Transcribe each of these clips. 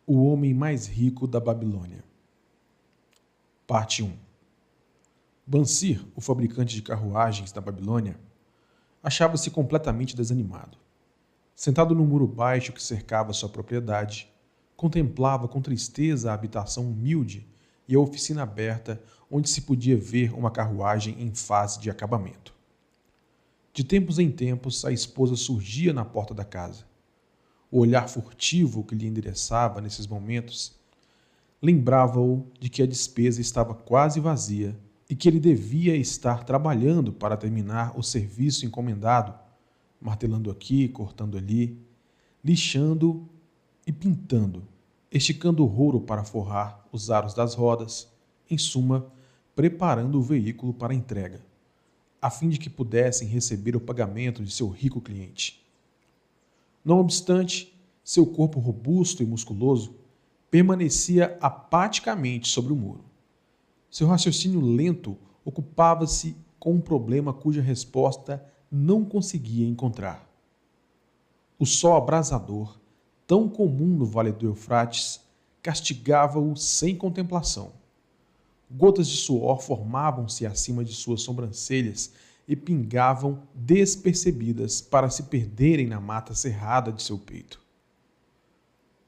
O homem mais rico da Babilônia. Parte 1. Bansir, o fabricante de carruagens da Babilônia, achava-se completamente desanimado. Sentado no muro baixo que cercava sua propriedade, contemplava com tristeza a habitação humilde e a oficina aberta onde se podia ver uma carruagem em fase de acabamento. De tempos em tempos, a esposa surgia na porta da casa. O olhar furtivo que lhe endereçava nesses momentos lembrava-o de que a despesa estava quase vazia e que ele devia estar trabalhando para terminar o serviço encomendado, martelando aqui, cortando ali, lixando e pintando, esticando o rouro para forrar os aros das rodas, em suma, preparando o veículo para a entrega, a fim de que pudessem receber o pagamento de seu rico cliente. Não obstante, seu corpo robusto e musculoso permanecia apaticamente sobre o muro. Seu raciocínio lento ocupava-se com um problema cuja resposta não conseguia encontrar. O sol abrasador, tão comum no Vale do Eufrates, castigava-o sem contemplação. Gotas de suor formavam-se acima de suas sobrancelhas e pingavam despercebidas para se perderem na mata cerrada de seu peito.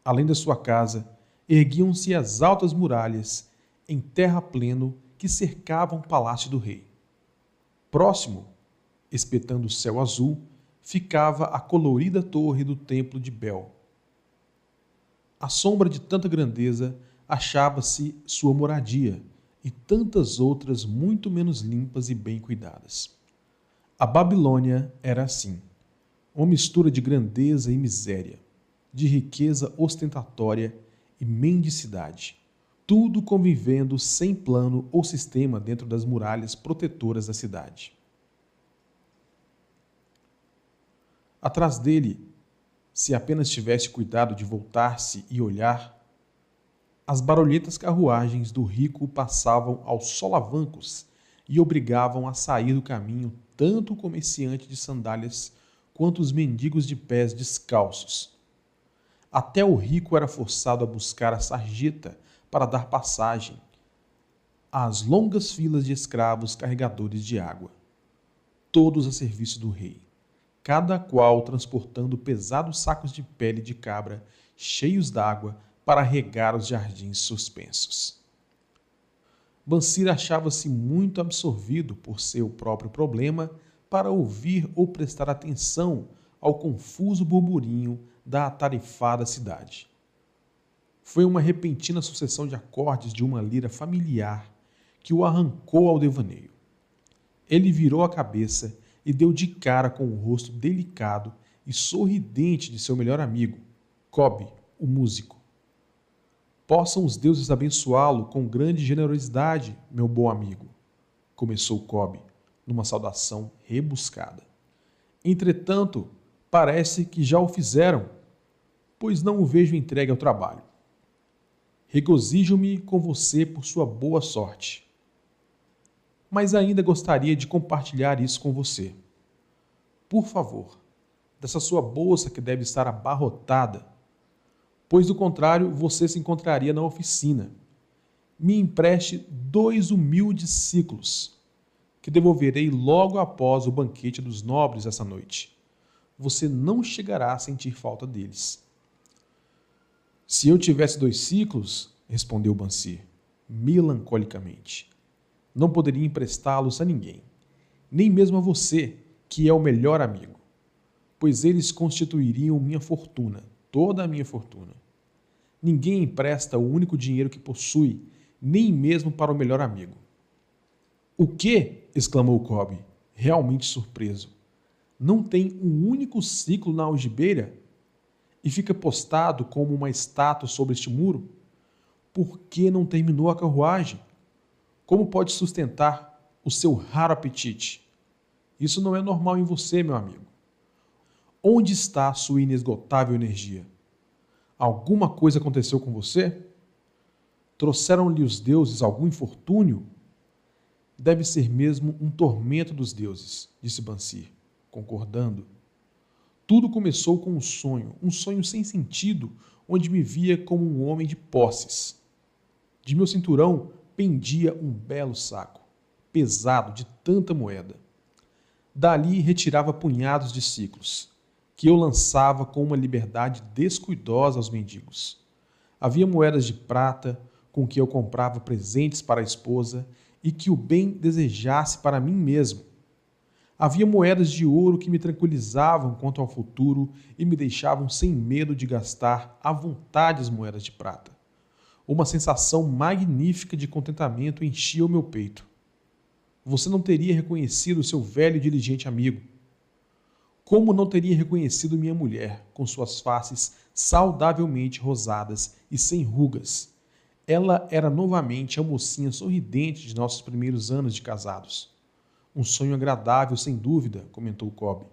Além da sua casa, erguiam-se as altas muralhas em terrapleno que cercavam o palácio do rei. Próximo, espetando o céu azul, ficava a colorida torre do templo de Bel. À sombra de tanta grandeza achava-se sua moradia e tantas outras muito menos limpas e bem cuidadas. A Babilônia era assim, uma mistura de grandeza e miséria, de riqueza ostentatória e mendicidade, tudo convivendo sem plano ou sistema dentro das muralhas protetoras da cidade. Atrás dele, se apenas tivesse cuidado de voltar-se e olhar, as barulhentas carruagens do rico passavam aos solavancos e obrigavam a sair do caminho tanto o comerciante de sandálias quanto os mendigos de pés descalços. Até o rico era forçado a buscar a sarjeta para dar passagem às longas filas de escravos carregadores de água, todos a serviço do rei, cada qual transportando pesados sacos de pele de cabra cheios d'água para regar os jardins suspensos. Bansir achava-se muito absorvido por seu próprio problema para ouvir ou prestar atenção ao confuso burburinho da atarefada cidade. Foi uma repentina sucessão de acordes de uma lira familiar que o arrancou ao devaneio. Ele virou a cabeça e deu de cara com o rosto delicado e sorridente de seu melhor amigo, Cobb, o músico. Possam os deuses abençoá-lo com grande generosidade, meu bom amigo, começou Cobb, numa saudação rebuscada. Entretanto, parece que já o fizeram, pois não o vejo entregue ao trabalho. Regozijo-me com você por sua boa sorte. Mas ainda gostaria de compartilhar isso com você. Por favor, dessa sua bolsa que deve estar abarrotada, pois do contrário você se encontraria na oficina. Me empreste 2 humildes ciclos, que devolverei logo após o banquete dos nobres essa noite. Você não chegará a sentir falta deles. Se eu tivesse 2 ciclos, respondeu Bansir, melancolicamente, não poderia emprestá-los a ninguém, nem mesmo a você, que é o melhor amigo, pois eles constituiriam minha fortuna, toda a minha fortuna. Ninguém empresta o único dinheiro que possui, nem mesmo para o melhor amigo. O quê? Exclamou Cobb, realmente surpreso. Não tem um único ciclo na algibeira? E fica postado como uma estátua sobre este muro? Por que não terminou a carruagem? Como pode sustentar o seu raro apetite? Isso não é normal em você, meu amigo. Onde está a sua inesgotável energia? Alguma coisa aconteceu com você? Trouxeram-lhe os deuses algum infortúnio? Deve ser mesmo um tormento dos deuses, disse Bansir, concordando. Tudo começou com um sonho sem sentido, onde me via como um homem de posses. De meu cinturão pendia um belo saco, pesado de tanta moeda. Dali retirava punhados de siclos, que eu lançava com uma liberdade descuidosa aos mendigos. Havia moedas de prata, com que eu comprava presentes para a esposa e que o bem desejasse para mim mesmo. Havia moedas de ouro que me tranquilizavam quanto ao futuro e me deixavam sem medo de gastar à vontade as moedas de prata. Uma sensação magnífica de contentamento enchia o meu peito. Você não teria reconhecido seu velho e diligente amigo. Como não teria reconhecido minha mulher, com suas faces saudavelmente rosadas e sem rugas? Ela era novamente a mocinha sorridente de nossos primeiros anos de casados. Um sonho agradável, sem dúvida, comentou Cobb.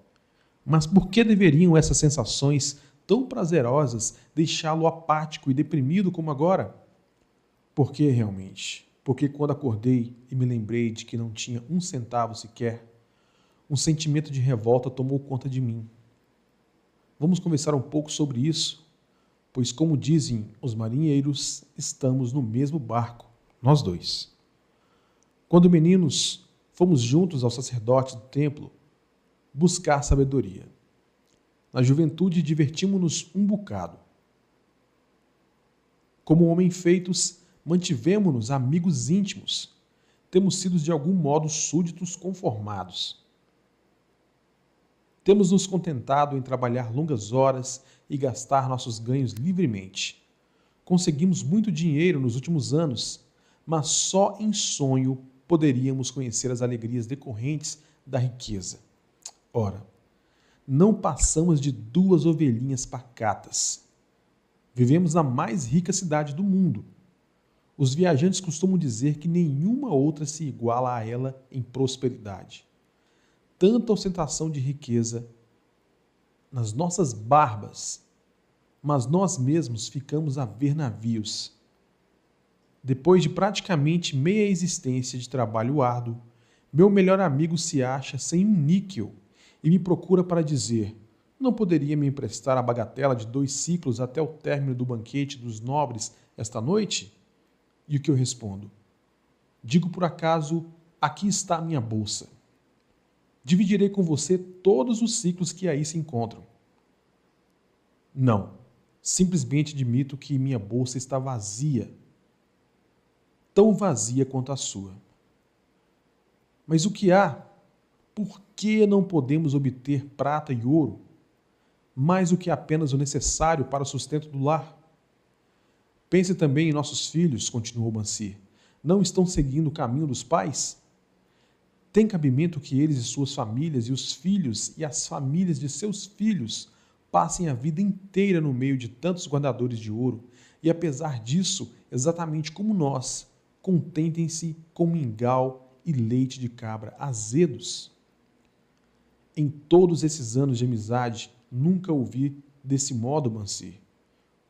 Mas por que deveriam essas sensações tão prazerosas deixá-lo apático e deprimido como agora? Por que realmente? Porque quando acordei e me lembrei de que não tinha um centavo sequer, um sentimento de revolta tomou conta de mim. Vamos conversar um pouco sobre isso, pois, como dizem os marinheiros, estamos no mesmo barco, nós dois. Quando meninos, fomos juntos ao sacerdote do templo buscar sabedoria. Na juventude, divertimos-nos um bocado. Como homens feitos, mantivemo-nos amigos íntimos. Temos sido de algum modo súditos conformados. Temos nos contentado em trabalhar longas horas e gastar nossos ganhos livremente. Conseguimos muito dinheiro nos últimos anos, mas só em sonho poderíamos conhecer as alegrias decorrentes da riqueza. Ora, não passamos de 2 ovelhinhas pacatas. Vivemos na mais rica cidade do mundo. Os viajantes costumam dizer que nenhuma outra se iguala a ela em prosperidade. Tanta ostentação de riqueza nas nossas barbas, mas nós mesmos ficamos a ver navios. Depois de praticamente meia existência de trabalho árduo, meu melhor amigo se acha sem um níquel e me procura para dizer: não poderia me emprestar a bagatela de 2 ciclos até o término do banquete dos nobres esta noite? E o que eu respondo? Digo por acaso, aqui está a minha bolsa. Dividirei com você todos os ciclos que aí se encontram. Não, simplesmente admito que minha bolsa está vazia, tão vazia quanto a sua. Mas o que há? Por que não podemos obter prata e ouro? Mais do que apenas o necessário para o sustento do lar? Pense também em nossos filhos, continuou Mansir. Não estão seguindo o caminho dos pais? Tem cabimento que eles e suas famílias e os filhos e as famílias de seus filhos passem a vida inteira no meio de tantos guardadores de ouro e, apesar disso, exatamente como nós, contentem-se com mingau e leite de cabra azedos? Em todos esses anos de amizade, nunca ouvi desse modo, Mansir.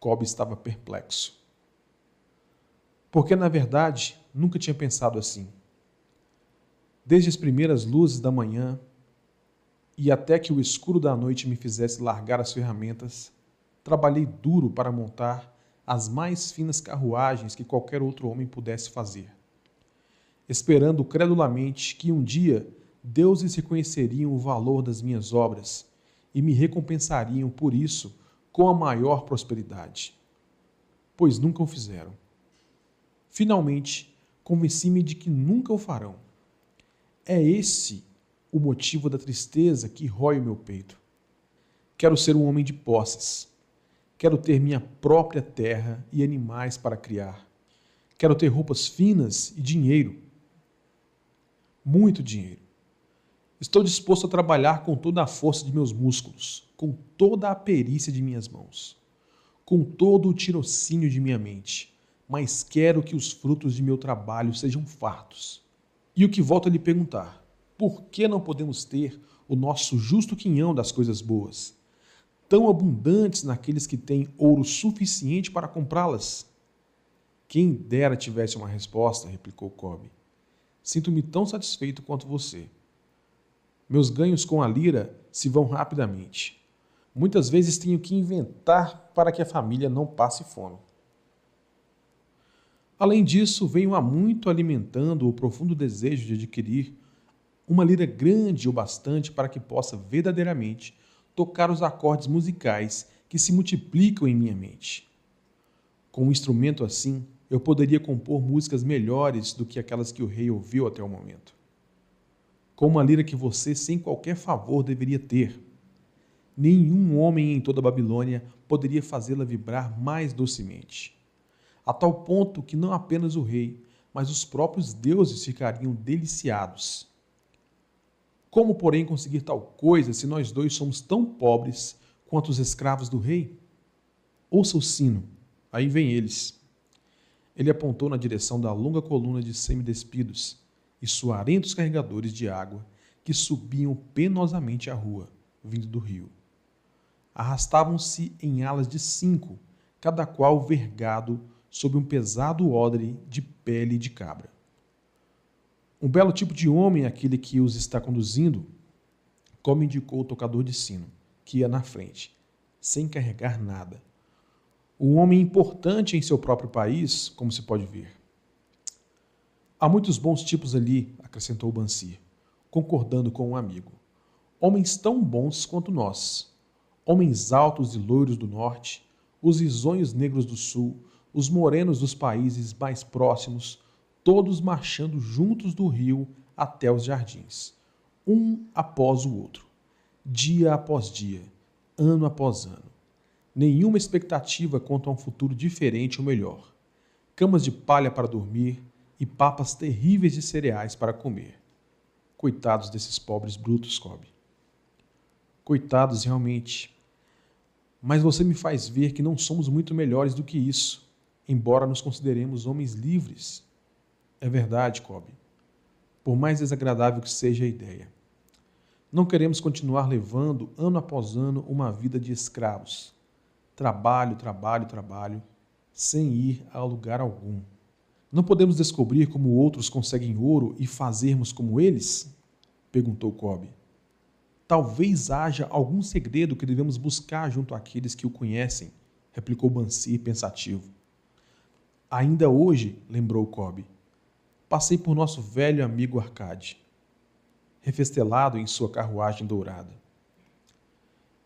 Cobb estava perplexo. Porque, na verdade, nunca tinha pensado assim. Desde as primeiras luzes da manhã e até que o escuro da noite me fizesse largar as ferramentas, trabalhei duro para montar as mais finas carruagens que qualquer outro homem pudesse fazer, esperando credulamente que um dia deuses reconheceriam o valor das minhas obras e me recompensariam por isso com a maior prosperidade. Pois nunca o fizeram. Finalmente, convenci-me de que nunca o farão. É esse o motivo da tristeza que rói o meu peito. Quero ser um homem de posses. Quero ter minha própria terra e animais para criar. Quero ter roupas finas e dinheiro. Muito dinheiro. Estou disposto a trabalhar com toda a força de meus músculos, com toda a perícia de minhas mãos, com todo o tirocínio de minha mente, mas quero que os frutos de meu trabalho sejam fartos. E o que volto a lhe perguntar, por que não podemos ter o nosso justo quinhão das coisas boas, tão abundantes naqueles que têm ouro suficiente para comprá-las? Quem dera tivesse uma resposta, replicou Cobb. Sinto-me tão satisfeito quanto você. Meus ganhos com a lira se vão rapidamente. Muitas vezes tenho que inventar para que a família não passe fome. Além disso, venho há muito alimentando o profundo desejo de adquirir uma lira grande o bastante para que possa verdadeiramente tocar os acordes musicais que se multiplicam em minha mente. Com um instrumento assim, eu poderia compor músicas melhores do que aquelas que o rei ouviu até o momento. Com uma lira que você, sem qualquer favor, deveria ter. Nenhum homem em toda a Babilônia poderia fazê-la vibrar mais docemente. A tal ponto que não apenas o rei, mas os próprios deuses ficariam deliciados. Como, porém, conseguir tal coisa se nós dois somos tão pobres quanto os escravos do rei? Ouça o sino, aí vem eles. Ele apontou na direção da longa coluna de semidespidos e suarentos carregadores de água que subiam penosamente a rua, vindo do rio. Arrastavam-se em alas de 5, cada qual vergado sob um pesado odre de pele de cabra. Um belo tipo de homem aquele que os está conduzindo, como indicou o tocador de sino, que ia na frente, sem carregar nada. Um homem importante em seu próprio país, como se pode ver. Há muitos bons tipos ali, acrescentou Bansir, concordando com um amigo. Homens tão bons quanto nós. Homens altos e loiros do norte, os risonhos negros do sul, os morenos dos países mais próximos, todos marchando juntos do rio até os jardins, um após o outro, dia após dia, ano após ano. Nenhuma expectativa quanto a um futuro diferente ou melhor. Camas de palha para dormir e papas terríveis de cereais para comer. Coitados desses pobres brutos, Cobb. Coitados, realmente. Mas você me faz ver que não somos muito melhores do que isso, embora nos consideremos homens livres. É verdade, Cobb. Por mais desagradável que seja a ideia. Não queremos continuar levando, ano após ano, uma vida de escravos. Trabalho, trabalho, trabalho, sem ir a lugar algum. Não podemos descobrir como outros conseguem ouro e fazermos como eles? Perguntou Cobb. Talvez haja algum segredo que devemos buscar junto àqueles que o conhecem, replicou Bansir pensativo. Ainda hoje, lembrou Cobb, passei por nosso velho amigo Arcade, refestelado em sua carruagem dourada.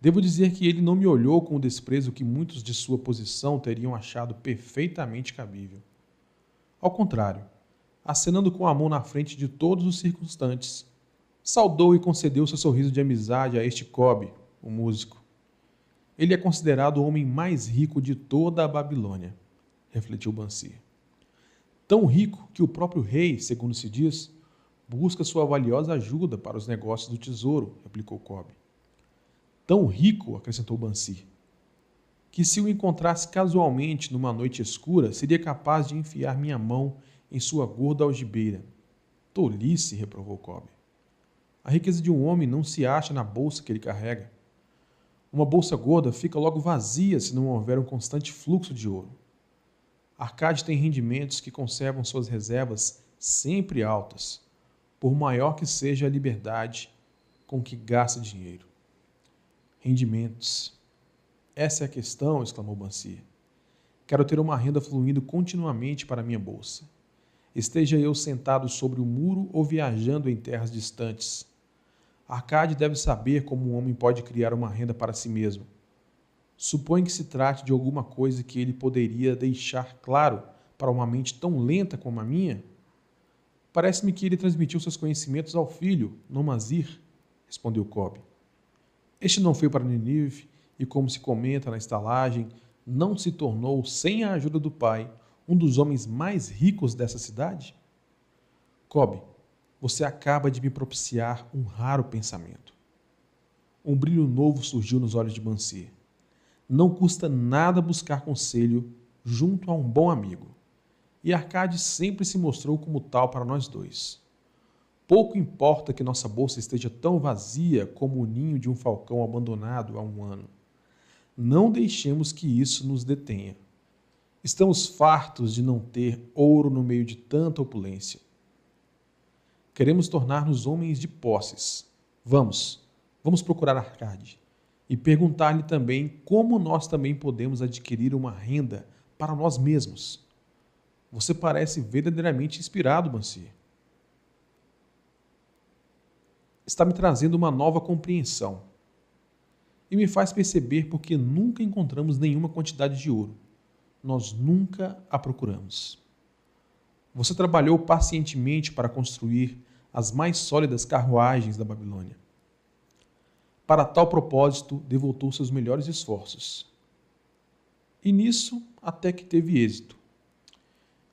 Devo dizer que ele não me olhou com o desprezo que muitos de sua posição teriam achado perfeitamente cabível. Ao contrário, acenando com a mão na frente de todos os circunstantes, saudou e concedeu seu sorriso de amizade a este Cobb, o músico. Ele é considerado o homem mais rico de toda a Babilônia, refletiu Bansir. Tão rico que o próprio rei, segundo se diz, busca sua valiosa ajuda para os negócios do tesouro, replicou Cobb. Tão rico, acrescentou Bansir, que se o encontrasse casualmente numa noite escura, seria capaz de enfiar minha mão em sua gorda algibeira. Tolice, reprovou Cobb. A riqueza de um homem não se acha na bolsa que ele carrega. Uma bolsa gorda fica logo vazia se não houver um constante fluxo de ouro. Arcade tem rendimentos que conservam suas reservas sempre altas, por maior que seja a liberdade com que gasta dinheiro. Rendimentos. Essa é a questão, exclamou Bansir. Quero ter uma renda fluindo continuamente para minha bolsa. Esteja eu sentado sobre o muro ou viajando em terras distantes. Arcade deve saber como um homem pode criar uma renda para si mesmo. Supõe que se trate de alguma coisa que ele poderia deixar claro para uma mente tão lenta como a minha? Parece-me que ele transmitiu seus conhecimentos ao filho, Nomazir, respondeu Cobb. Este não foi para Nínive e, como se comenta na estalagem, não se tornou, sem a ajuda do pai, um dos homens mais ricos dessa cidade? Cobb, você acaba de me propiciar um raro pensamento. Um brilho novo surgiu nos olhos de Bansir. Não custa nada buscar conselho junto a um bom amigo. E Arcade sempre se mostrou como tal para nós dois. Pouco importa que nossa bolsa esteja tão vazia como o ninho de um falcão abandonado há um ano. Não deixemos que isso nos detenha. Estamos fartos de não ter ouro no meio de tanta opulência. Queremos tornar-nos homens de posses. Vamos procurar Arcade. e perguntar-lhe também como nós também podemos adquirir uma renda para nós mesmos. Você parece verdadeiramente inspirado, Bansir. Está me trazendo uma nova compreensão e me faz perceber porque nunca encontramos nenhuma quantidade de ouro. Nós nunca a procuramos. Você trabalhou pacientemente para construir as mais sólidas carruagens da Babilônia. Para tal propósito, devotou seus melhores esforços. E nisso até que teve êxito.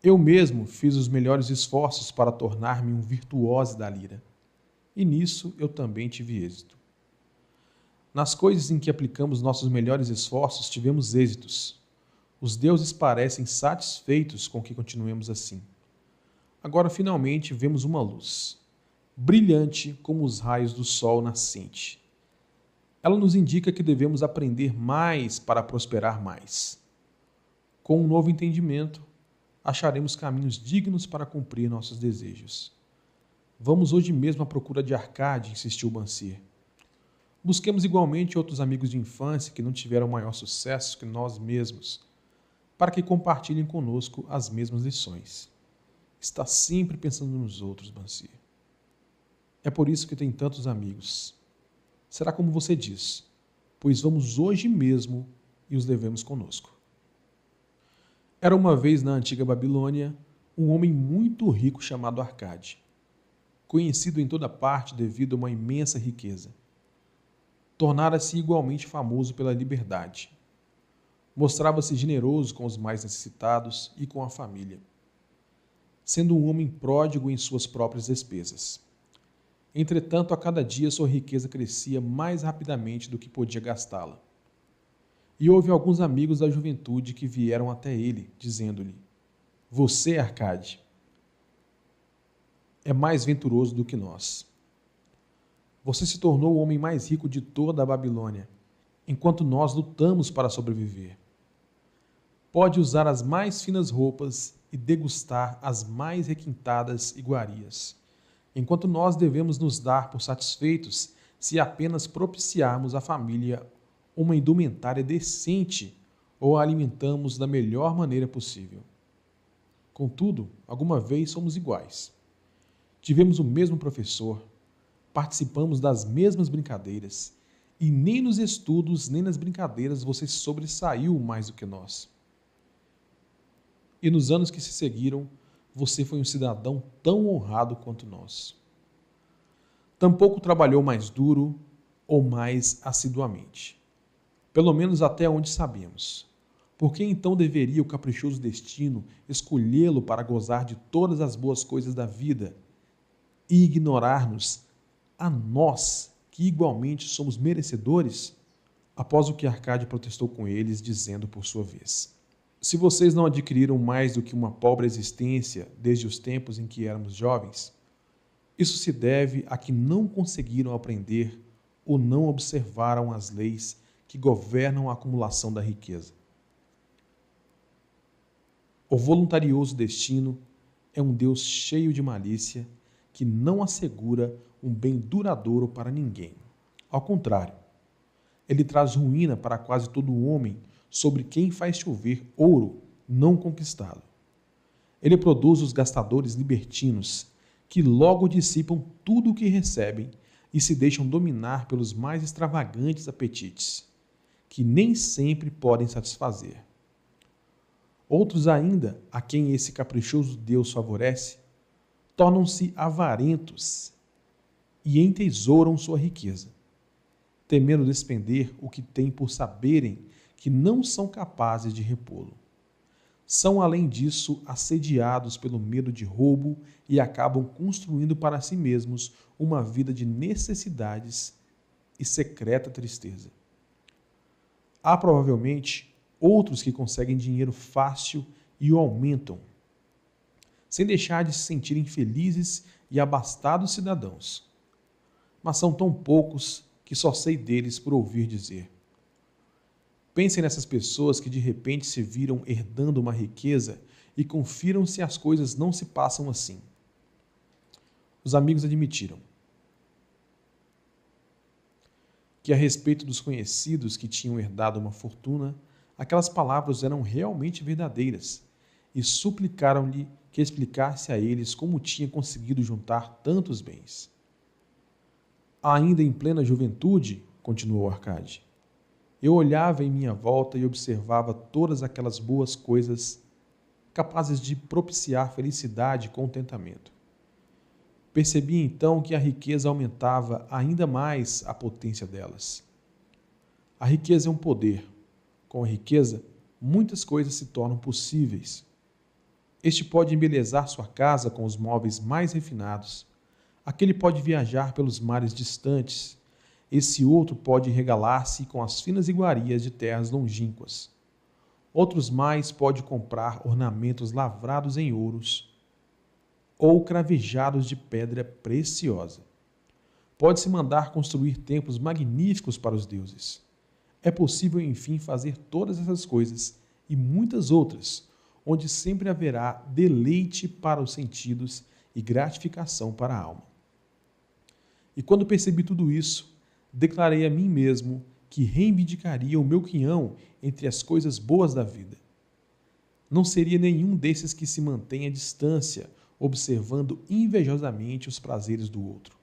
Eu mesmo fiz os melhores esforços para tornar-me um virtuoso da lira. E nisso eu também tive êxito. Nas coisas em que aplicamos nossos melhores esforços, tivemos êxitos. Os deuses parecem satisfeitos com que continuemos assim. Agora, finalmente, vemos uma luz, brilhante como os raios do sol nascente. Ela nos indica que devemos aprender mais para prosperar mais. Com um novo entendimento, acharemos caminhos dignos para cumprir nossos desejos. Vamos hoje mesmo à procura de Arcade, insistiu Bansir. Busquemos igualmente outros amigos de infância que não tiveram maior sucesso que nós mesmos, para que compartilhem conosco as mesmas lições. Está sempre pensando nos outros, Bansir. É por isso que tem tantos amigos. Será como você diz, pois vamos hoje mesmo e os levemos conosco. Era uma vez na antiga Babilônia um homem muito rico chamado Arcade, conhecido em toda parte devido a uma imensa riqueza. Tornara-se igualmente famoso pela liberdade. Mostrava-se generoso com os mais necessitados e com a família, sendo um homem pródigo em suas próprias despesas. Entretanto, a cada dia sua riqueza crescia mais rapidamente do que podia gastá-la. E houve alguns amigos da juventude que vieram até ele, dizendo-lhe: Você, Arcade, é mais venturoso do que nós. Você se tornou o homem mais rico de toda a Babilônia, enquanto nós lutamos para sobreviver. Pode usar as mais finas roupas e degustar as mais requintadas iguarias, enquanto nós devemos nos dar por satisfeitos se apenas propiciarmos à família uma indumentária decente ou a alimentamos da melhor maneira possível. Contudo, alguma vez somos iguais. Tivemos o mesmo professor, participamos das mesmas brincadeiras, e nem nos estudos nem nas brincadeiras você sobressaiu mais do que nós. E nos anos que se seguiram, você foi um cidadão tão honrado quanto nós. Tampouco trabalhou mais duro ou mais assiduamente. Pelo menos até onde sabemos. Por que então deveria o caprichoso destino escolhê-lo para gozar de todas as boas coisas da vida e ignorar-nos a nós, que igualmente somos merecedores? Após o que Arcade protestou com eles, dizendo por sua vez: Se vocês não adquiriram mais do que uma pobre existência desde os tempos em que éramos jovens, isso se deve a que não conseguiram aprender ou não observaram as leis que governam a acumulação da riqueza. O voluntarioso destino é um Deus cheio de malícia que não assegura um bem duradouro para ninguém. Ao contrário, ele traz ruína para quase todo homem sobre quem faz chover ouro não conquistado. Ele produz os gastadores libertinos que logo dissipam tudo o que recebem e se deixam dominar pelos mais extravagantes apetites, que nem sempre podem satisfazer. Outros ainda, a quem esse caprichoso Deus favorece, tornam-se avarentos e entesouram sua riqueza, temendo despender o que têm por saberem que não são capazes de repô-lo. São, além disso, assediados pelo medo de roubo e acabam construindo para si mesmos uma vida de necessidades e secreta tristeza. Há provavelmente outros que conseguem dinheiro fácil e o aumentam, sem deixar de se sentirem felizes e abastados cidadãos. Mas são tão poucos que só sei deles por ouvir dizer. Pensem nessas pessoas que de repente se viram herdando uma riqueza e confiram se as coisas não se passam assim. Os amigos admitiram. que a respeito dos conhecidos que tinham herdado uma fortuna, aquelas palavras eram realmente verdadeiras, e suplicaram-lhe que explicasse a eles como tinha conseguido juntar tantos bens. Ainda em plena juventude, continuou Arcade, eu olhava em minha volta e observava todas aquelas boas coisas capazes de propiciar felicidade e contentamento. Percebi então que a riqueza aumentava ainda mais a potência delas. A riqueza é um poder. Com a riqueza, muitas coisas se tornam possíveis. Este pode embelezar sua casa com os móveis mais refinados. Aquele pode viajar pelos mares distantes. Esse outro pode regalar-se com as finas iguarias de terras longínquas. Outros mais pode comprar ornamentos lavrados em ouros ou cravejados de pedra preciosa. Pode-se mandar construir templos magníficos para os deuses. É possível, enfim, fazer todas essas coisas e muitas outras, onde sempre haverá deleite para os sentidos e gratificação para a alma. E quando percebi tudo isso, declarei a mim mesmo que reivindicaria o meu quinhão entre as coisas boas da vida. Não seria nenhum desses que se mantém à distância, observando invejosamente os prazeres do outro.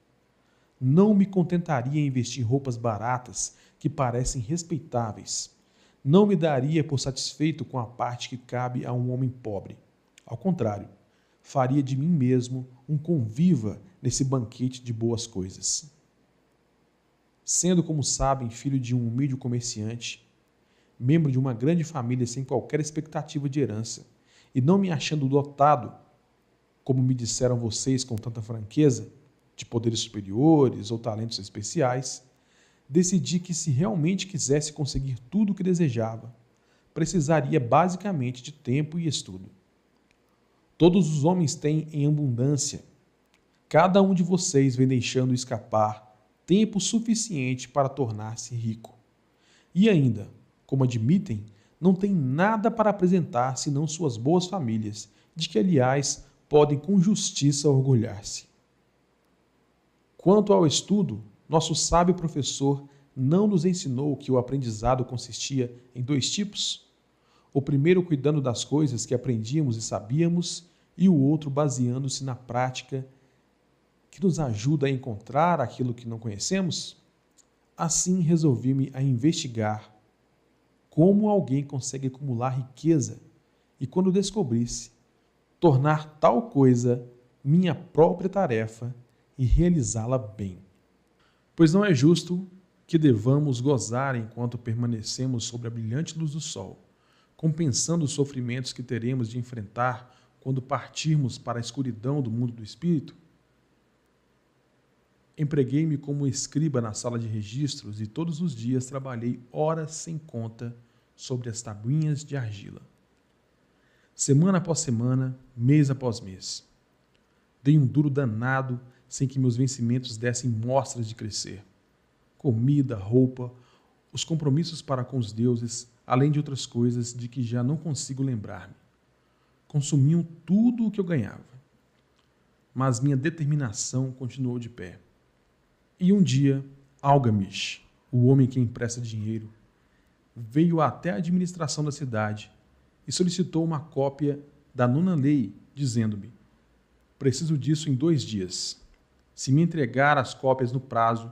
Não me contentaria em vestir roupas baratas que parecem respeitáveis. Não me daria por satisfeito com a parte que cabe a um homem pobre. Ao contrário, faria de mim mesmo um conviva nesse banquete de boas coisas. Sendo, como sabem, filho de um humilde comerciante, membro de uma grande família sem qualquer expectativa de herança, e não me achando dotado, como me disseram vocês com tanta franqueza, de poderes superiores ou talentos especiais, decidi que se realmente quisesse conseguir tudo o que desejava, precisaria basicamente de tempo e estudo. Todos os homens têm em abundância. Cada um de vocês vem deixando escapar tempo suficiente para tornar-se rico. E ainda, como admitem, não tem nada para apresentar senão suas boas famílias, de que, aliás, podem com justiça orgulhar-se. Quanto ao estudo, nosso sábio professor não nos ensinou que o aprendizado consistia em dois tipos? O primeiro cuidando das coisas que aprendíamos e sabíamos, e o outro baseando-se na prática que nos ajuda a encontrar aquilo que não conhecemos? Assim resolvi-me a investigar como alguém consegue acumular riqueza e, quando descobrisse, tornar tal coisa minha própria tarefa e realizá-la bem. Pois não é justo que devamos gozar enquanto permanecemos sob a brilhante luz do sol, compensando os sofrimentos que teremos de enfrentar quando partirmos para a escuridão do mundo do espírito? Empreguei-me como escriba na sala de registros e todos os dias trabalhei horas sem conta sobre as tabuinhas de argila. Semana após semana, mês após mês. Dei um duro danado sem que meus vencimentos dessem mostras de crescer. Comida, roupa, os compromissos para com os deuses, além de outras coisas de que já não consigo lembrar-me. Consumiam tudo o que eu ganhava. Mas minha determinação continuou de pé. E um dia, Algamish, o homem que empresta dinheiro, veio até a administração da cidade e solicitou uma cópia da nona lei, dizendo-me: preciso disso em 2 dias. Se me entregar as cópias no prazo,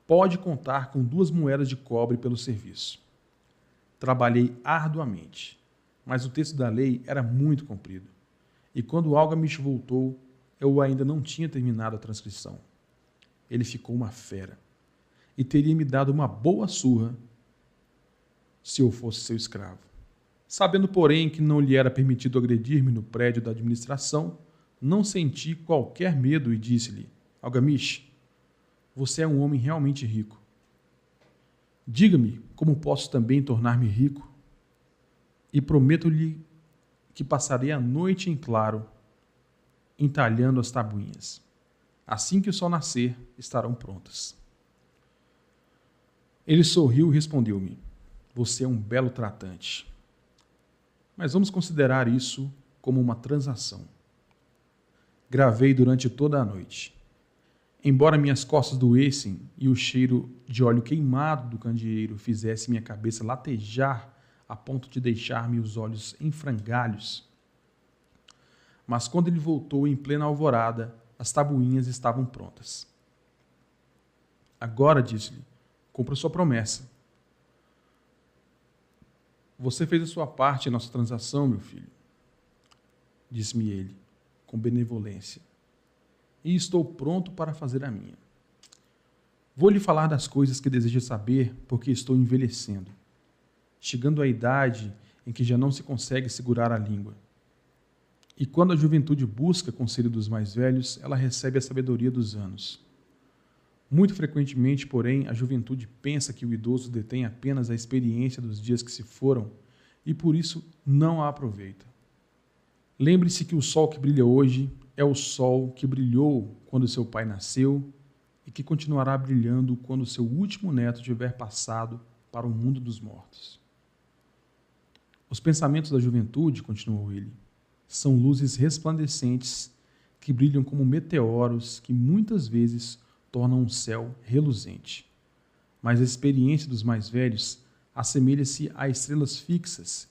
pode contar com 2 moedas de cobre pelo serviço. Trabalhei arduamente, mas o texto da lei era muito comprido, e quando Algamish voltou, eu ainda não tinha terminado a transcrição. Ele ficou uma fera, e teria me dado uma boa surra se eu fosse seu escravo. Sabendo, porém, que não lhe era permitido agredir-me no prédio da administração, não senti qualquer medo e disse-lhe: Algamish, você é um homem realmente rico. Diga-me como posso também tornar-me rico, e prometo-lhe que passarei a noite em claro, entalhando as tabuinhas. Assim que o sol nascer, estarão prontas. Ele sorriu e respondeu-me: você é um belo tratante. Mas vamos considerar isso como uma transação. Gravei durante toda a noite. Embora minhas costas doessem e o cheiro de óleo queimado do candeeiro fizesse minha cabeça latejar a ponto de deixar-me os olhos em frangalhos, mas quando ele voltou em plena alvorada, as tabuinhas estavam prontas. Agora, disse-lhe, cumpra sua promessa. Você fez a sua parte em nossa transação, meu filho, disse-me ele, com benevolência, e estou pronto para fazer a minha. Vou lhe falar das coisas que deseja saber, porque estou envelhecendo, chegando à idade em que já não se consegue segurar a língua. E quando a juventude busca conselho dos mais velhos, ela recebe a sabedoria dos anos. Muito frequentemente, porém, a juventude pensa que o idoso detém apenas a experiência dos dias que se foram e, por isso, não a aproveita. Lembre-se que o sol que brilha hoje é o sol que brilhou quando seu pai nasceu e que continuará brilhando quando seu último neto tiver passado para o mundo dos mortos. Os pensamentos da juventude, continuou ele, são luzes resplandecentes que brilham como meteoros que muitas vezes tornam um céu reluzente. Mas a experiência dos mais velhos assemelha-se a estrelas fixas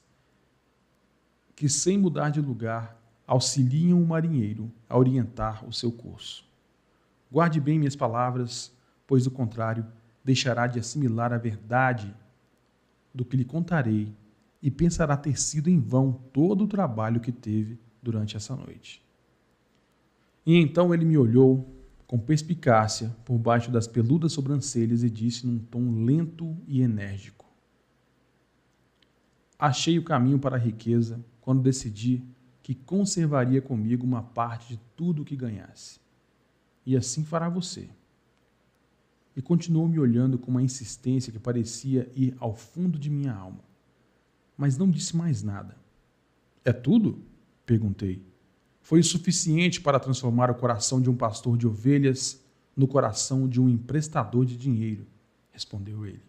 que, sem mudar de lugar, auxiliam o marinheiro a orientar o seu curso. Guarde bem minhas palavras, pois, do contrário, deixará de assimilar a verdade do que lhe contarei e pensará ter sido em vão todo o trabalho que teve durante essa noite. E então ele me olhou com perspicácia por baixo das peludas sobrancelhas e disse num tom lento e enérgico: achei o caminho para a riqueza quando decidi que conservaria comigo uma parte de tudo o que ganhasse. E assim fará você. E continuou me olhando com uma insistência que parecia ir ao fundo de minha alma. Mas não disse mais nada. É tudo? Perguntei. Foi o suficiente para transformar o coração de um pastor de ovelhas no coração de um emprestador de dinheiro, respondeu ele.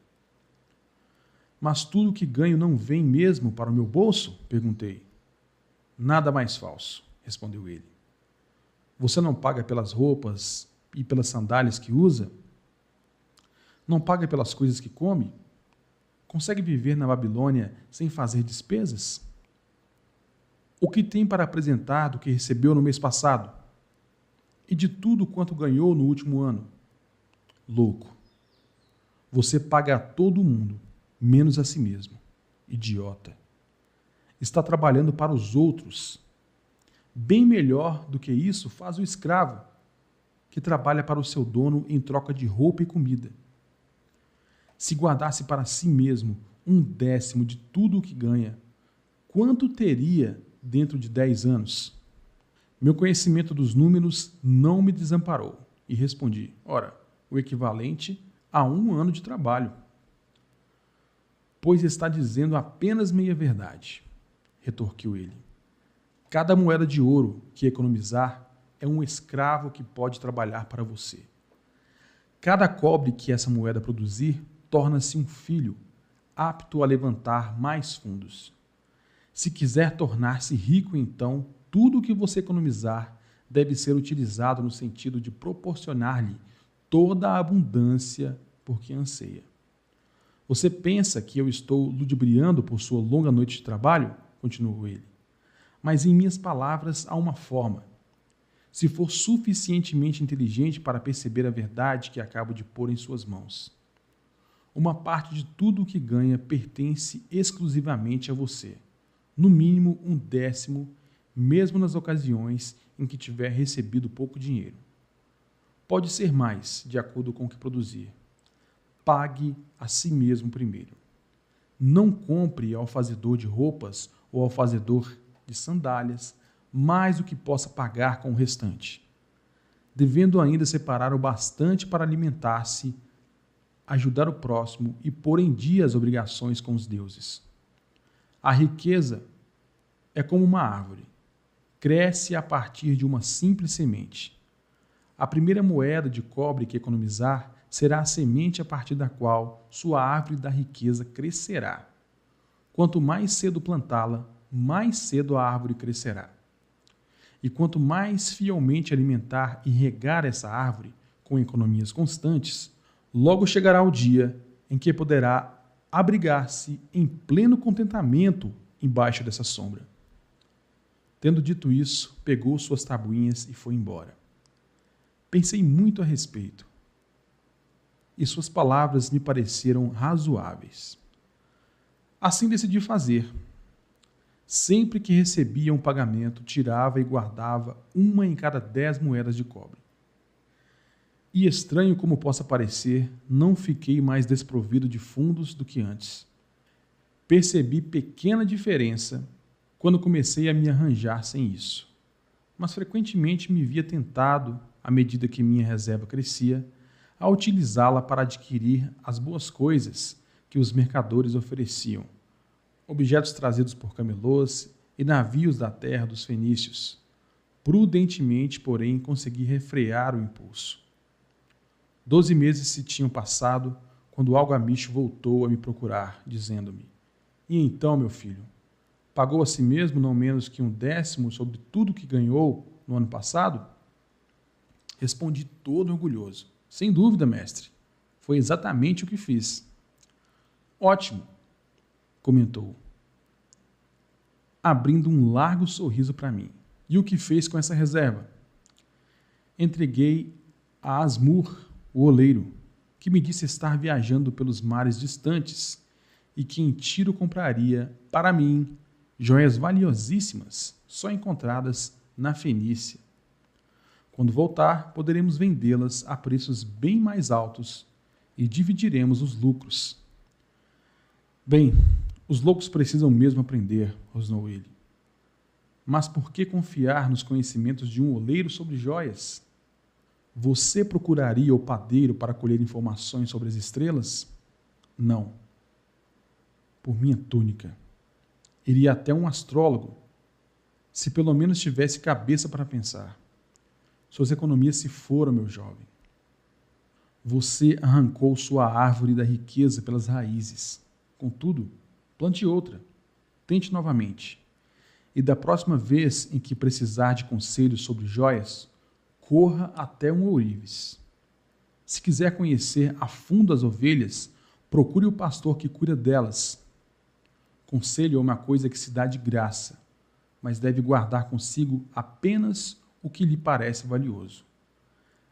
Mas tudo o que ganho não vem mesmo para o meu bolso? Perguntei. Nada mais falso, respondeu ele. Você não paga pelas roupas e pelas sandálias que usa? Não paga pelas coisas que come? Consegue viver na Babilônia sem fazer despesas? O que tem para apresentar do que recebeu no mês passado? E de tudo quanto ganhou no último ano? Louco. Você paga a todo mundo, menos a si mesmo. Idiota. Está trabalhando para os outros. Bem melhor do que isso faz o escravo, que trabalha para o seu dono em troca de roupa e comida. Se guardasse para si mesmo 1/10 de tudo o que ganha, quanto teria dentro de 10 anos? Meu conhecimento dos números não me desamparou e respondi: ora, o equivalente a 1 ano de trabalho. Pois está dizendo apenas meia verdade, retorquiu ele. Cada moeda de ouro que economizar é um escravo que pode trabalhar para você. Cada cobre que essa moeda produzir torna-se um filho, apto a levantar mais fundos. Se quiser tornar-se rico, então, tudo o que você economizar deve ser utilizado no sentido de proporcionar-lhe toda a abundância por que anseia. Você pensa que eu estou ludibriando por sua longa noite de trabalho? Continuou ele. Mas em minhas palavras há uma forma. Se for suficientemente inteligente para perceber a verdade que acabo de pôr em suas mãos. Uma parte de tudo o que ganha pertence exclusivamente a você. No mínimo 1/10, mesmo nas ocasiões em que tiver recebido pouco dinheiro. Pode ser mais, de acordo com o que produzir. Pague a si mesmo primeiro. Não compre ao fazedor de roupas ou ao fazedor de sandálias mais do que possa pagar com o restante, devendo ainda separar o bastante para alimentar-se, ajudar o próximo e pôr em dia as obrigações com os deuses. A riqueza é como uma árvore. Cresce a partir de uma simples semente. A primeira moeda de cobre que economizar será a semente a partir da qual sua árvore da riqueza crescerá. Quanto mais cedo plantá-la, mais cedo a árvore crescerá. E quanto mais fielmente alimentar e regar essa árvore, com economias constantes, logo chegará o dia em que poderá abrigar-se em pleno contentamento embaixo dessa sombra. Tendo dito isso, pegou suas tabuinhas e foi embora. Pensei muito a respeito, e suas palavras me pareceram razoáveis. Assim decidi fazer. Sempre que recebia um pagamento, tirava e guardava uma em cada 10 moedas de cobre. E estranho como possa parecer, não fiquei mais desprovido de fundos do que antes. Percebi pequena diferença quando comecei a me arranjar sem isso, mas frequentemente me via tentado, à medida que minha reserva crescia, a utilizá-la para adquirir as boas coisas que os mercadores ofereciam, objetos trazidos por camelôs e navios da terra dos fenícios. Prudentemente, porém, consegui refrear o impulso. 12 meses se tinham passado quando o algamicho voltou a me procurar, dizendo-me: "E então, meu filho, pagou a si mesmo não menos que 1/10 sobre tudo que ganhou no ano passado?" Respondi todo orgulhoso: "Sem dúvida, mestre. Foi exatamente o que fiz." "Ótimo", comentou, abrindo um largo sorriso para mim. "E o que fez com essa reserva?" "Entreguei a Asmur, o oleiro, que me disse estar viajando pelos mares distantes e que em Tiro compraria, para mim, joias valiosíssimas, só encontradas na Fenícia. Quando voltar, poderemos vendê-las a preços bem mais altos e dividiremos os lucros." "Bem, os loucos precisam mesmo aprender", rosnou ele. "Mas por que confiar nos conhecimentos de um oleiro sobre joias? Você procuraria o padeiro para colher informações sobre as estrelas? Não. Por minha túnica. Iria até um astrólogo, se pelo menos tivesse cabeça para pensar. Suas economias se foram, meu jovem. Você arrancou sua árvore da riqueza pelas raízes. Contudo, plante outra. Tente novamente. E da próxima vez em que precisar de conselhos sobre joias, corra até um ourives. Se quiser conhecer a fundo as ovelhas, procure o pastor que cuida delas. Conselho é uma coisa que se dá de graça, mas deve guardar consigo apenas o que lhe parece valioso.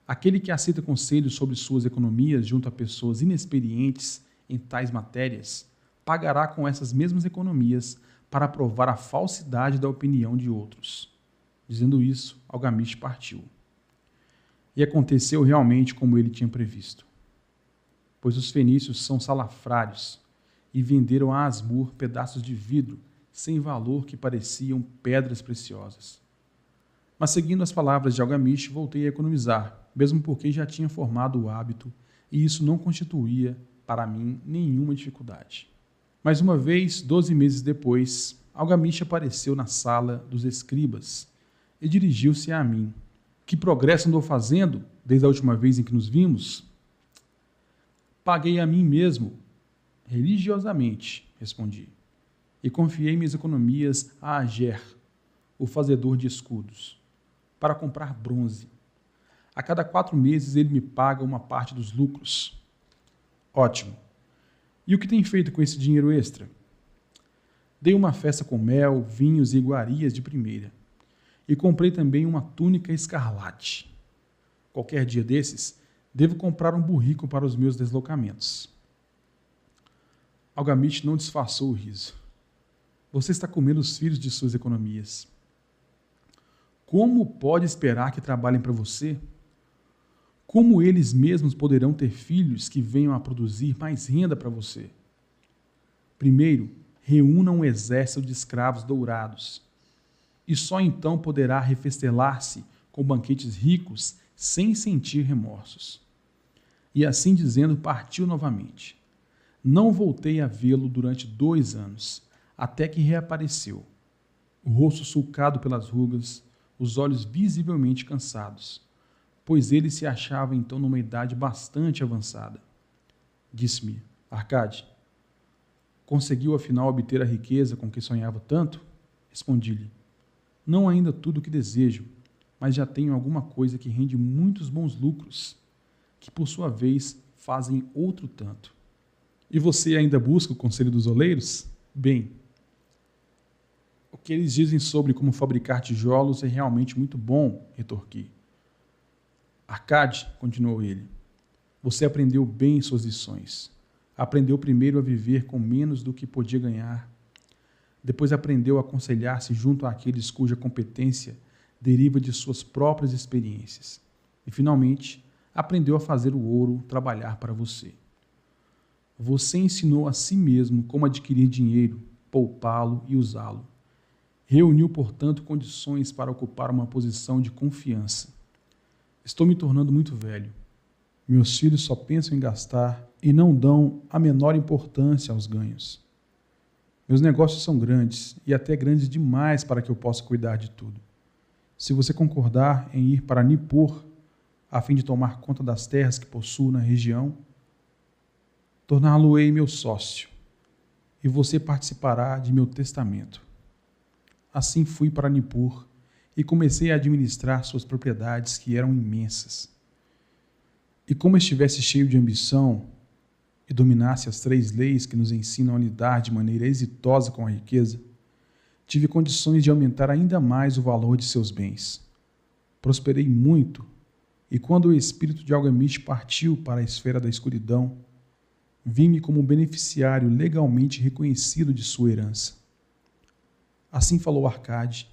Aquele que aceita conselhos sobre suas economias junto a pessoas inexperientes em tais matérias, pagará com essas mesmas economias para provar a falsidade da opinião de outros." Dizendo isso, Algamish partiu. E aconteceu realmente como ele tinha previsto. Pois os fenícios são salafrários e venderam a Asmur pedaços de vidro sem valor que pareciam pedras preciosas. Mas seguindo as palavras de Algamish, voltei a economizar, mesmo porque já tinha formado o hábito e isso não constituía, para mim, nenhuma dificuldade. Mais uma vez, 12 meses depois, Algamish apareceu na sala dos escribas e dirigiu-se a mim. "Que progresso andou fazendo desde a última vez em que nos vimos?" "Paguei a mim mesmo, religiosamente", respondi, "e confiei minhas economias a Ager, o fazedor de escudos, para comprar bronze. A cada 4 meses ele me paga uma parte dos lucros." "Ótimo. E o que tem feito com esse dinheiro extra?" "Dei uma festa com mel, vinhos e iguarias de primeira. E comprei também uma túnica escarlate. Qualquer dia desses, devo comprar um burrico para os meus deslocamentos." Algamish não disfarçou o riso. "Você está comendo os filhos de suas economias. Como pode esperar que trabalhem para você? Como eles mesmos poderão ter filhos que venham a produzir mais renda para você? Primeiro, reúna um exército de escravos dourados, e só então poderá refestelar-se com banquetes ricos sem sentir remorsos." E assim dizendo, partiu novamente. Não voltei a vê-lo durante 2 anos, até que reapareceu, o rosto sulcado pelas rugas, os olhos visivelmente cansados, pois ele se achava então numa idade bastante avançada. Disse-me: "Arcade, conseguiu afinal obter a riqueza com que sonhava tanto?" Respondi-lhe: "Não ainda tudo o que desejo, mas já tenho alguma coisa que rende muitos bons lucros. que por sua vez fazem outro tanto. E você ainda busca o conselho dos oleiros? Bem, o que eles dizem sobre como fabricar tijolos é realmente muito bom, retorqui. Arcade, continuou ele, você aprendeu bem suas lições. Aprendeu primeiro a viver com menos do que podia ganhar. Depois aprendeu a aconselhar-se junto àqueles cuja competência deriva de suas próprias experiências. E, finalmente, aprendeu a fazer o ouro trabalhar para você. Você ensinou a si mesmo como adquirir dinheiro, poupá-lo e usá-lo. Reuniu, portanto, condições para ocupar uma posição de confiança. Estou me tornando muito velho. Meus filhos só pensam em gastar e não dão a menor importância aos ganhos. Meus negócios são grandes e até grandes demais para que eu possa cuidar de tudo. Se você concordar em ir para Nippur, a fim de tomar conta das terras que possuo na região, torná-lo-ei meu sócio, e você participará de meu testamento. Assim fui para Nippur e comecei a administrar suas propriedades, que eram imensas. E como estivesse cheio de ambição e dominasse as 3 leis que nos ensinam a lidar de maneira exitosa com a riqueza, tive condições de aumentar ainda mais o valor de seus bens. Prosperei muito, e quando o espírito de Algamish partiu para a esfera da escuridão, vi-me como um beneficiário legalmente reconhecido de sua herança. Assim falou Arcade,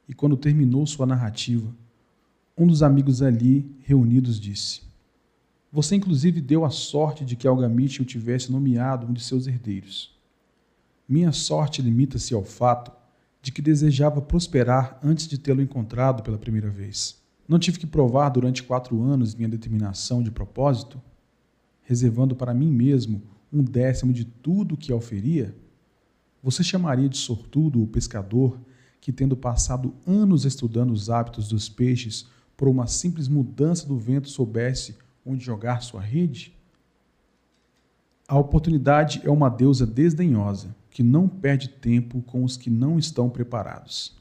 e quando terminou sua narrativa, um dos amigos ali reunidos disse: você inclusive deu a sorte de que Algamish o tivesse nomeado um de seus herdeiros. Minha sorte limita-se ao fato de que desejava prosperar antes de tê-lo encontrado pela primeira vez. Não tive que provar durante 4 anos minha determinação de propósito, reservando para mim mesmo 1/10 de tudo o que auferia? Você chamaria de sortudo o pescador que, tendo passado anos estudando os hábitos dos peixes, por uma simples mudança do vento soubesse onde jogar sua rede? A oportunidade é uma deusa desdenhosa, que não perde tempo com os que não estão preparados.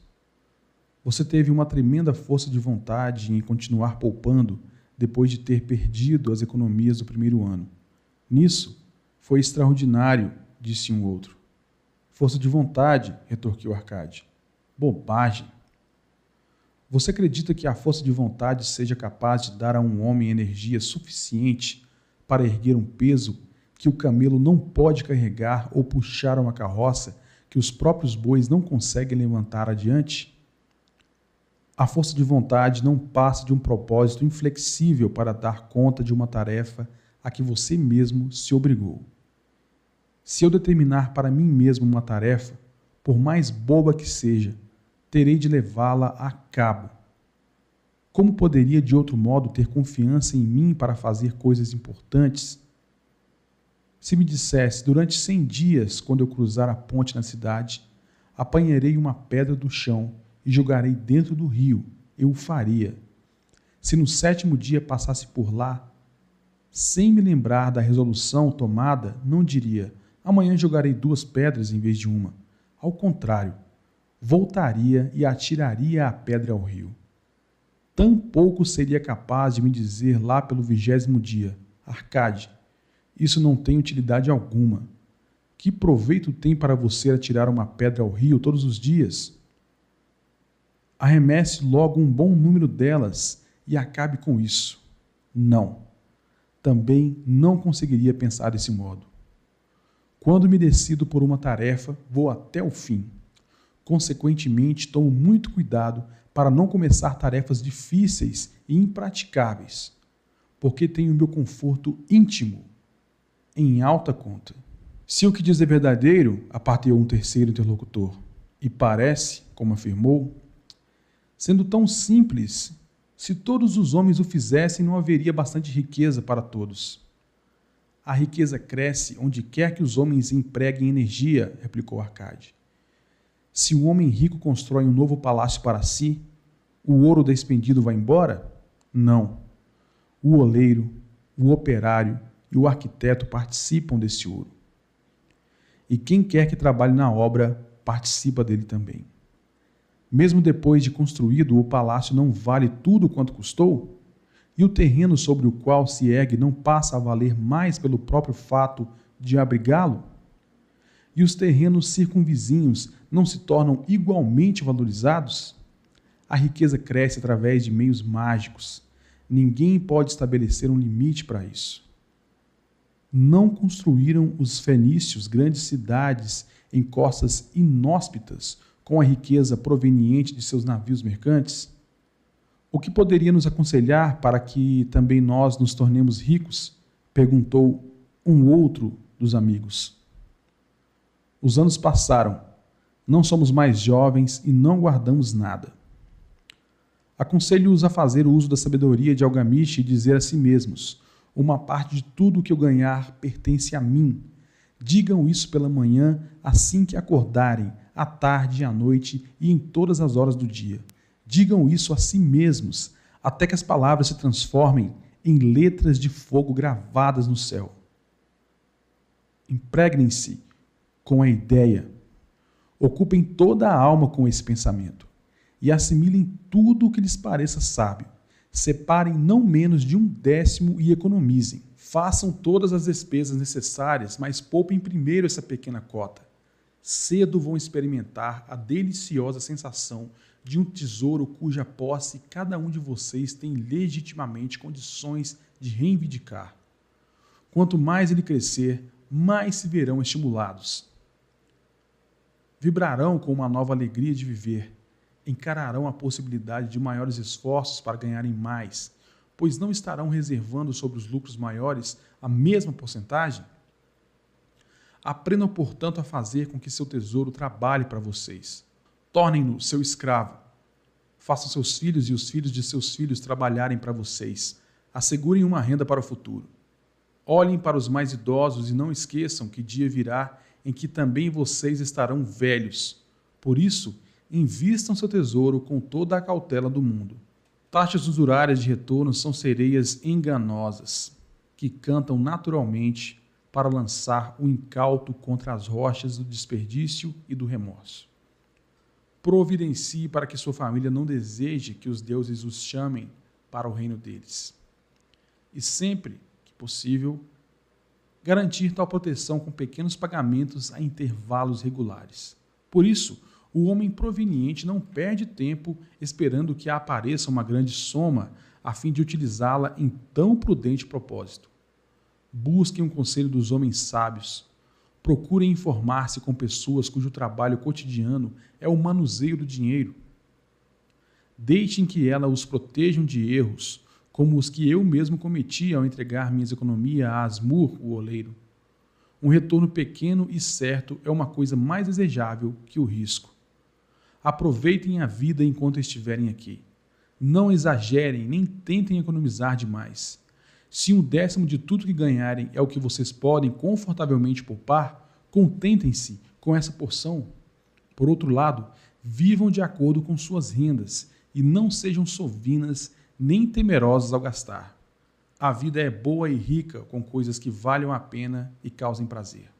Você teve uma tremenda força de vontade em continuar poupando depois de ter perdido as economias do primeiro ano. Nisso, foi extraordinário, disse um outro. Força de vontade, retorquiu Arcade. Bobagem. Você acredita que a força de vontade seja capaz de dar a um homem energia suficiente para erguer um peso que o camelo não pode carregar ou puxar uma carroça que os próprios bois não conseguem levantar adiante? A força de vontade não passa de um propósito inflexível para dar conta de uma tarefa a que você mesmo se obrigou. Se eu determinar para mim mesmo uma tarefa, por mais boba que seja, terei de levá-la a cabo. Como poderia de outro modo ter confiança em mim para fazer coisas importantes? Se me dissesse, durante 100 dias, quando eu cruzar a ponte na cidade, apanharei uma pedra do chão e jogarei dentro do rio, eu o faria. Se no 7º dia passasse por lá, sem me lembrar da resolução tomada, não diria, amanhã jogarei 2 pedras em vez de uma. Ao contrário, voltaria e atiraria a pedra ao rio. Tampouco seria capaz de me dizer lá pelo 20º dia, Arcade, isso não tem utilidade alguma. Que proveito tem para você atirar uma pedra ao rio todos os dias? Arremesse logo um bom número delas e acabe com isso. Não. Também não conseguiria pensar desse modo. Quando me decido por uma tarefa, vou até o fim. Consequentemente, tomo muito cuidado para não começar tarefas difíceis e impraticáveis, porque tenho meu conforto íntimo em alta conta. Se o que diz é verdadeiro, aparteou um terceiro interlocutor, e parece, como afirmou, sendo tão simples, se todos os homens o fizessem, não haveria bastante riqueza para todos. A riqueza cresce onde quer que os homens empreguem energia, replicou Arcade. Se o homem rico constrói um novo palácio para si, o ouro despendido vai embora? Não. O oleiro, o operário e o arquiteto participam desse ouro. E quem quer que trabalhe na obra, participa dele também. Mesmo depois de construído, o palácio não vale tudo quanto custou? E o terreno sobre o qual se ergue não passa a valer mais pelo próprio fato de abrigá-lo? E os terrenos circunvizinhos não se tornam igualmente valorizados? A riqueza cresce através de meios mágicos. Ninguém pode estabelecer um limite para isso. Não construíram os fenícios grandes cidades em costas inóspitas com a riqueza proveniente de seus navios mercantes? O que poderia nos aconselhar para que também nós nos tornemos ricos? Perguntou um outro dos amigos. Os anos passaram, não somos mais jovens e não guardamos nada. Aconselho-os a fazer o uso da sabedoria de Algamish e dizer a si mesmos: uma parte de tudo o que eu ganhar pertence a mim. Digam isso pela manhã, assim que acordarem, à tarde e à noite e em todas as horas do dia. Digam isso a si mesmos, até que as palavras se transformem em letras de fogo gravadas no céu. Impregnem-se com a ideia. Ocupem toda a alma com esse pensamento e assimilem tudo o que lhes pareça sábio. Separem não menos de 1/10 e economizem. Façam todas as despesas necessárias, mas poupem primeiro essa pequena cota. Cedo vão experimentar a deliciosa sensação de um tesouro cuja posse cada um de vocês tem legitimamente condições de reivindicar. Quanto mais ele crescer, mais se verão estimulados. Vibrarão com uma nova alegria de viver. Encararão a possibilidade de maiores esforços para ganharem mais, pois não estarão reservando sobre os lucros maiores a mesma porcentagem? Aprendam, portanto, a fazer com que seu tesouro trabalhe para vocês. Tornem-no seu escravo. Façam seus filhos e os filhos de seus filhos trabalharem para vocês. Assegurem uma renda para o futuro. Olhem para os mais idosos e não esqueçam que dia virá em que também vocês estarão velhos. Por isso, invistam seu tesouro com toda a cautela do mundo. Taxas usurárias de retorno são sereias enganosas, que cantam naturalmente para lançar o incauto contra as rochas do desperdício e do remorso. Providencie para que sua família não deseje que os deuses os chamem para o reino deles. E sempre que possível, garantir tal proteção com pequenos pagamentos a intervalos regulares. Por isso, o homem proveniente não perde tempo esperando que apareça uma grande soma a fim de utilizá-la em tão prudente propósito. Busquem um conselho dos homens sábios. Procurem informar-se com pessoas cujo trabalho cotidiano é o manuseio do dinheiro. Deixem que elas os protejam de erros, como os que eu mesmo cometi ao entregar minhas economias a Asmur, o oleiro. Um retorno pequeno e certo é uma coisa mais desejável que o risco. Aproveitem a vida enquanto estiverem aqui. Não exagerem nem tentem economizar demais. Se 1/10 de tudo que ganharem é o que vocês podem confortavelmente poupar, contentem-se com essa porção. Por outro lado, vivam de acordo com suas rendas e não sejam sovinas nem temerosos ao gastar. A vida é boa e rica com coisas que valham a pena e causem prazer.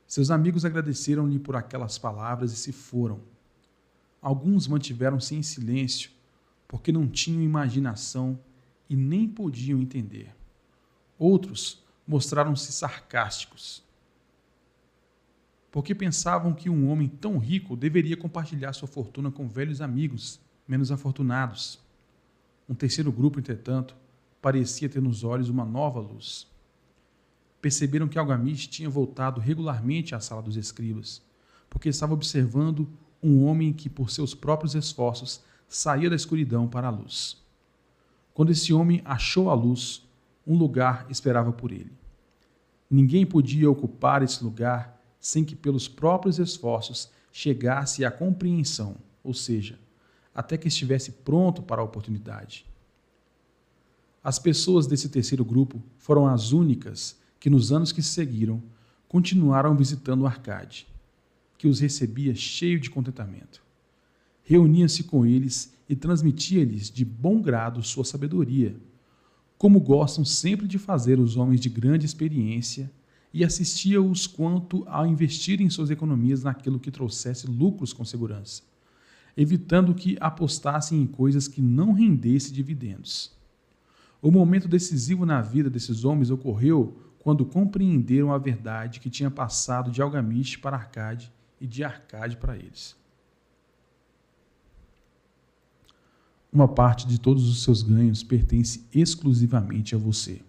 Seus amigos agradeceram-lhe por aquelas palavras e se foram. Alguns mantiveram-se em silêncio, porque não tinham imaginação e nem podiam entender. Outros mostraram-se sarcásticos, porque pensavam que um homem tão rico deveria compartilhar sua fortuna com velhos amigos menos afortunados. Um terceiro grupo, entretanto, parecia ter nos olhos uma nova luz. Perceberam que Algamish tinha voltado regularmente à sala dos escribas, porque estava observando um homem que, por seus próprios esforços, saía da escuridão para a luz. Quando esse homem achou a luz, um lugar esperava por ele. Ninguém podia ocupar esse lugar sem que, pelos próprios esforços, chegasse à compreensão, ou seja, até que estivesse pronto para a oportunidade. As pessoas desse terceiro grupo foram as únicas que, nos anos que se seguiram, continuaram visitando Arcade, que os recebia cheio de contentamento. Reunia-se com eles e transmitia-lhes de bom grado sua sabedoria, como gostam sempre de fazer os homens de grande experiência, e assistia-os quanto a investirem suas economias naquilo que trouxesse lucros com segurança. evitando que apostassem em coisas que não rendessem dividendos. O momento decisivo na vida desses homens ocorreu quando compreenderam a verdade que tinha passado de Algamish para Arcade e de Arcade para eles. Uma parte de todos os seus ganhos pertence exclusivamente a você.